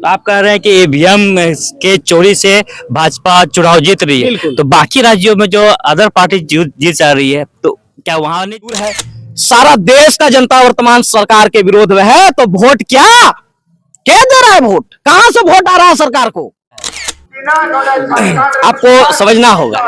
तो आप कह रहे हैं कि ईवीएम के चोरी से भाजपा चुनाव जीत रही है, तो बाकी राज्यों में जो अदर पार्टी जीत जा रही है, तो क्या वहां नहीं दूर है? सारा देश का जनता वर्तमान सरकार के विरोध में है, तो वोट क्या दे रहा है? वोट कहां से वोट आ रहा है सरकार को? आपको समझना होगा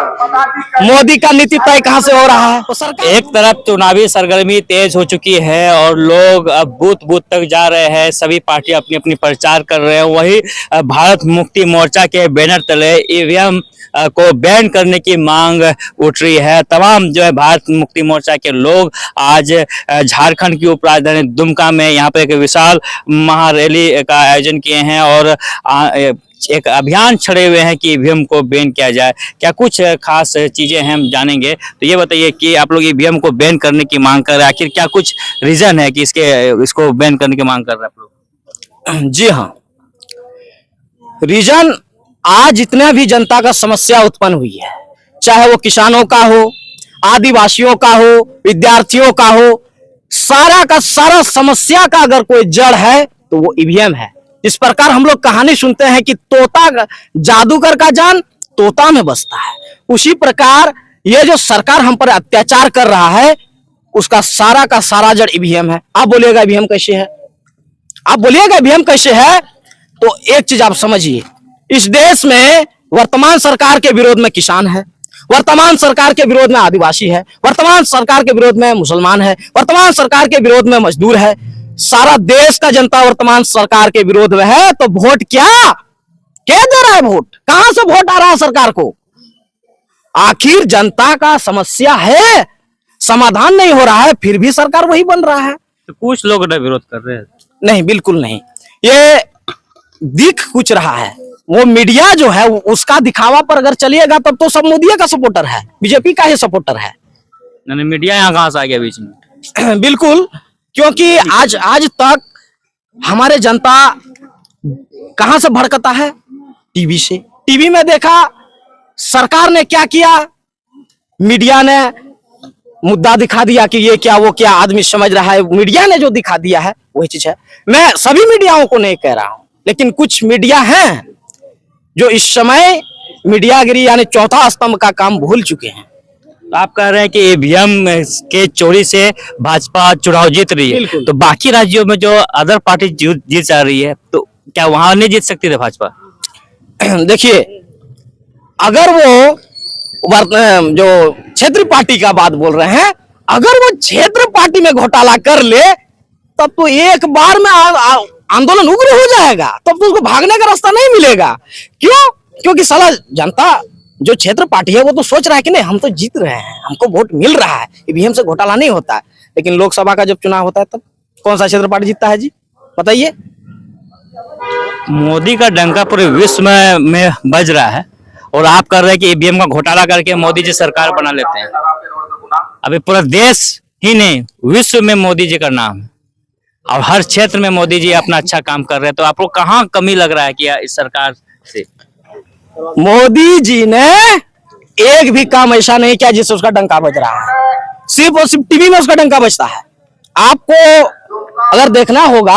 मोदी का नीति तय कहां से हो रहा है। तो सरकार एक तरफ चुनावी सरगर्मी तेज हो चुकी है और लोग अब बूथ बूथ तक जा रहे हैं, सभी पार्टी अपनी अपनी प्रचार कर रहे हैं। वही भारत मुक्ति मोर्चा के बैनर तले ईवीएम को बैन करने की मांग उठ रही है। तमाम जो है भारत मुक्ति मोर्चा के लोग आज झारखंड की उपराजधानी दुमका में यहाँ पे एक विशाल महारैली का आयोजन किए हैं और एक अभियान छड़े हुए हैं कि ईवीएम को बैन किया जाए। क्या कुछ खास चीजें हैं हम जानेंगे। तो ये बताइए कि आप लोग ईवीएम को बैन करने की मांग कर रहे हैं, आखिर क्या कुछ रीजन है कि इसको बैन करने की मांग कर रहे हैं आप लोग? जी हाँ, रीजन आज जितना भी जनता का समस्या उत्पन्न हुई है, चाहे वो किसानों का हो, आदिवासियों का हो, विद्यार्थियों का हो, सारा का सारा समस्या का अगर कोई जड़ है तो वो ईवीएम है। इस प्रकार हम लोग कहानी सुनते हैं कि तोता जादूगर का जान तोता में बसता है, उसी प्रकार ये जो सरकार हम पर अत्याचार कर रहा है उसका सारा का सारा जड़ ईवीएम है। आप बोलिएगा ईवीएम कैसे है? आप बोलिएगा ईवीएम कैसे है? तो एक चीज आप समझिए, इस देश में वर्तमान सरकार के विरोध में किसान है, वर्तमान सरकार के विरोध में आदिवासी है, वर्तमान सरकार के विरोध में मुसलमान है, वर्तमान सरकार के विरोध में मजदूर है। सारा देश का जनता वर्तमान सरकार के विरोध में है, तो वोट क्या दे रहा है? वोट कहां से वोट आ रहा है सरकार को? आखिर जनता का समस्या है, समाधान नहीं हो रहा है, फिर भी सरकार वही बन रहा है। तो कुछ लोग विरोध कर रहे हैं। नहीं, बिल्कुल नहीं। ये दिख कुछ रहा है, वो मीडिया जो है उसका दिखावा पर अगर चलिएगा तब तो सब मोदी का सपोर्टर है, बीजेपी का ही सपोर्टर है। नहीं, मीडिया यहाँ कहां से आ गया बीच में? बिल्कुल, क्योंकि आज तक हमारे जनता कहां से भड़कता है? टीवी से। टीवी में देखा सरकार ने क्या किया, मीडिया ने मुद्दा दिखा दिया कि ये क्या वो क्या, आदमी समझ रहा है। मीडिया ने जो दिखा दिया है वही चीज है। मैं सभी मीडियाओं को नहीं कह रहा हूं, लेकिन कुछ मीडिया हैं जो इस समय मीडियागिरी यानी चौथा स्तंभ का काम भूल चुके हैं। तो आप कह रहे हैं कि ईवीएम के चोरी से भाजपा चुनाव जीत रही है, तो बाकी राज्यों में जो अदर पार्टी जीत जा रही है, तो क्या वहां नहीं जीत सकती थी भाजपा? देखिए, अगर वो जो क्षेत्रीय पार्टी का बात बोल रहे हैं, अगर वो क्षेत्र पार्टी में घोटाला कर ले तब तो एक बार में आंदोलन उग्र हो जाएगा, तब तो उसको भागने का रास्ता नहीं मिलेगा। क्यों? क्योंकि साला जनता जो क्षेत्र पार्टी है वो तो सोच रहा है कि नहीं हम तो जीत रहे हैं, हमको वोट मिल रहा है, ईवीएम से घोटाला नहीं होता है। लेकिन लोकसभा का जब चुनाव होता है तब कौन सा क्षेत्र पार्टी जीतता है जी? बताइए। मोदी का डंका पूरे विश्व में बज रहा है और आप कर रहे हैं कि ईवीएम का घोटाला करके मोदी जी सरकार बना लेते हैं। अभी पूरा देश ही नहीं, विश्व में मोदी जी का नाम है और हर क्षेत्र में मोदी जी अपना अच्छा काम कर रहे हैं। तो आपको कहाँ कमी लग रहा है कि इस सरकार से? मोदी जी ने एक भी काम ऐसा नहीं किया जिससे उसका डंका बज रहा है। सिर्फ और सिर्फ टीवी में उसका डंका बजता है। आपको अगर देखना होगा,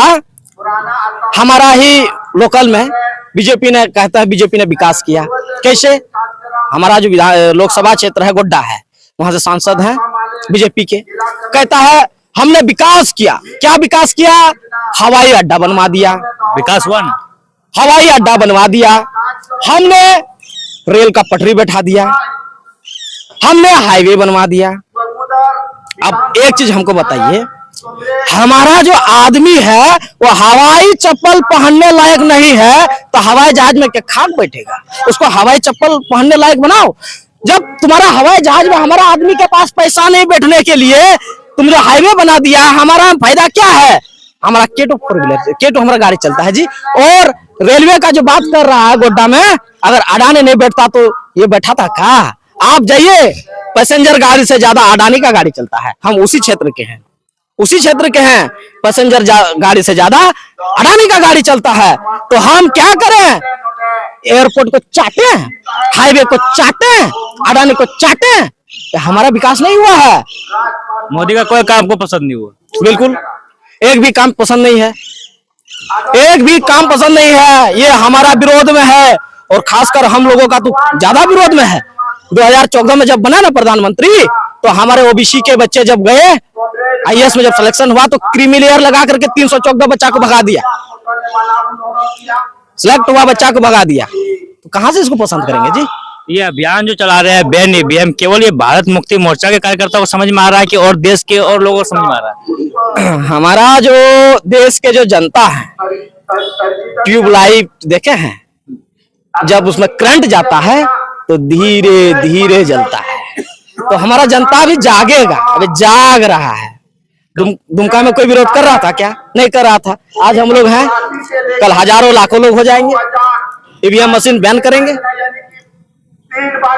हमारा ही लोकल में बीजेपी ने कहता है बीजेपी ने विकास किया। कैसे? हमारा जो लोकसभा क्षेत्र है गोड्डा है, वहां से सांसद हैं बीजेपी के, कहता है हमने विकास किया। क्या विकास किया? हवाई अड्डा बनवा दिया। विकास हुआ ना? हवाई अड्डा बनवा दिया, हमने रेल का पटरी बैठा दिया, हमने हाईवे बनवा दिया। अब एक चीज हमको बताइए, हमारा जो आदमी है वो हवाई चप्पल पहनने लायक नहीं है तो हवाई जहाज में क्या खाक बैठेगा? उसको हवाई चप्पल पहनने लायक बनाओ। जब तुम्हारा हवाई जहाज में हमारा आदमी के पास पैसा नहीं बैठने के लिए तुम जो हाईवे बना दिया, हमारा फायदा क्या है? हमारा केटो 4 व्हीलर, केटो हमारा गाड़ी चलता है जी। और रेलवे का जो बात कर रहा है गोड्डा में, अगर अडानी नहीं बैठता तो ये बैठा था क्या? आप जाइए, पैसेंजर गाड़ी से ज्यादा अडानी का गाड़ी चलता है। हम उसी क्षेत्र के हैं, पैसेंजर गाड़ी से ज्यादा अडानी का गाड़ी चलता है। तो हम क्या करें? एयरपोर्ट को चाटे, हाईवे को चाटे, अडानी को चाटे? हमारा विकास नहीं हुआ है। मोदी का कोई काम को पसंद नहीं हुआ? बिल्कुल, एक भी काम पसंद नहीं है। एक भी काम पसंद नहीं है, ये हमारा विरोध में है। और खासकर हम लोगों का तो ज्यादा विरोध में है। 2014 में जब बना ना प्रधानमंत्री, तो हमारे ओबीसी के बच्चे जब गए आईएएस में, जब सिलेक्शन हुआ तो क्रीमी लेयर लगा करके 314 बच्चा को भगा दिया। सिलेक्ट हुआ बच्चा को भगा दिया, तो कहां से इसको पसंद करेंगे जी। ये अभियान जो चला रहे हैं बैन ईवीएम, केवल ये भारत मुक्ति मोर्चा के कार्यकर्ताओं को समझ में आ रहा है कि और देश के और लोगों को समझ में आ रहा है? हमारा जो देश के जो जनता है, ट्यूबलाइट देखे हैं, जब उसमें करंट जाता है तो धीरे धीरे जलता है। तो हमारा जनता भी जागेगा, अभी जाग रहा है। दुमका में कोई विरोध कर रहा था क्या? नहीं कर रहा था। आज हम लोग हैं, कल हजारों लाखों लोग हो जाएंगे। ईवीएम मशीन बैन करेंगे,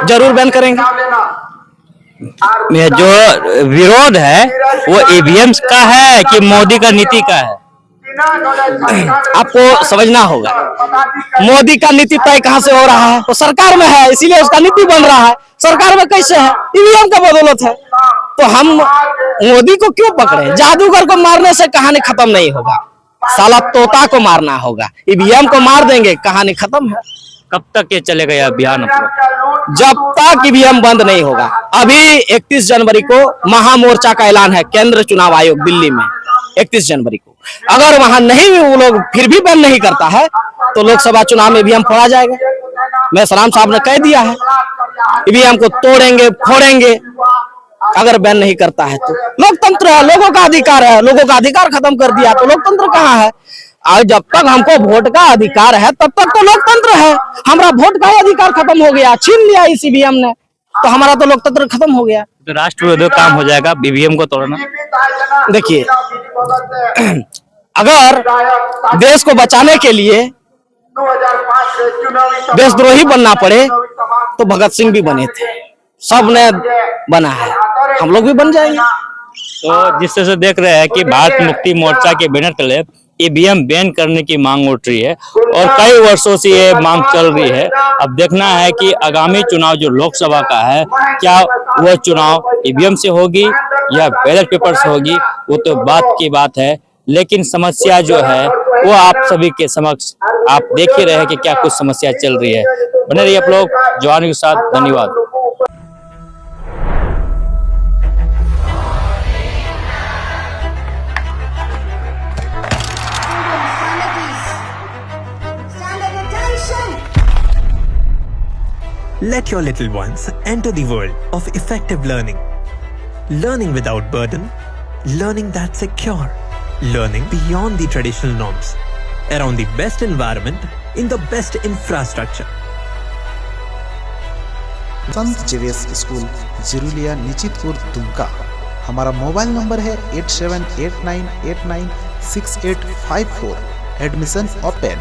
जरूर बैन करेंगे। ये जो विरोध है वो ईवीएम का है कि मोदी का नीति का है? आपको समझना होगा, मोदी का नीति तय कहां से हो रहा है? तो सरकार में है, इसीलिए उसका नीति बन रहा है। सरकार में कैसे है? ईवीएम का बदौलत है। तो हम मोदी को क्यों पकड़े? जादूगर को मारने से कहानी खत्म नहीं होगा, साला तोता को मारना होगा। ईवीएम को मार देंगे, कहानी खत्म है। कब तक ये चलेगा ये अभियान अपना? जब तक ईवीएम बंद नहीं होगा। अभी 31 जनवरी को महामोर्चा का ऐलान है केंद्र चुनाव आयोग दिल्ली में, 31 जनवरी को। अगर वहां नहीं भी वो लोग फिर भी बैन नहीं करता है, तो लोकसभा चुनाव में ईवीएम फोड़ा जाएगा। मेहसराम साहब ने कह दिया है, ईवीएम को तोड़ेंगे, फोड़ेंगे अगर बैन नहीं करता है तो। लोकतंत्र है, लोगों का अधिकार है, लोगों का अधिकार खत्म कर दिया तो लोकतंत्र कहाँ है? और जब तक हमको वोट का अधिकार है तब तक तो लोकतंत्र है। हमारा वोट का अधिकार खत्म हो गया, छीन लिया इस ईवीएम ने, तो हमारा तो लोकतंत्र खत्म हो गया। तो राष्ट्र विरोधी काम हो जाएगा ईवीएम को तोड़ना। देखिए, अगर देश को बचाने के लिए देशद्रोही बनना पड़े तो भगत सिंह भी बने थे, सब ने बना है, हम लोग भी बन जाएंगे। तो जिस तरह से देख रहे हैं कि भारत मुक्ति मोर्चा के बैनर तले ईवीएम बैन करने की मांग उठ रही है और कई वर्षों से ये मांग चल रही है। अब देखना है कि आगामी चुनाव जो लोकसभा का है, क्या वह चुनाव ईवीएम से होगी या बैलेट पेपर से होगी, वो तो बात की बात है। लेकिन समस्या जो है वो आप सभी के समक्ष आप देख ही रहे हैं कि क्या कुछ समस्या चल रही है। बने रहिए आप लोग जवान के साथ। धन्यवाद। Let your little ones enter the world of effective learning. Learning without burden, learning that's secure, learning beyond the traditional norms, around the best environment, in the best infrastructure. Sant Xavier's school जिरुलिया Nichitpur Dumka. हमारा mobile number है 8789896854। Admission open.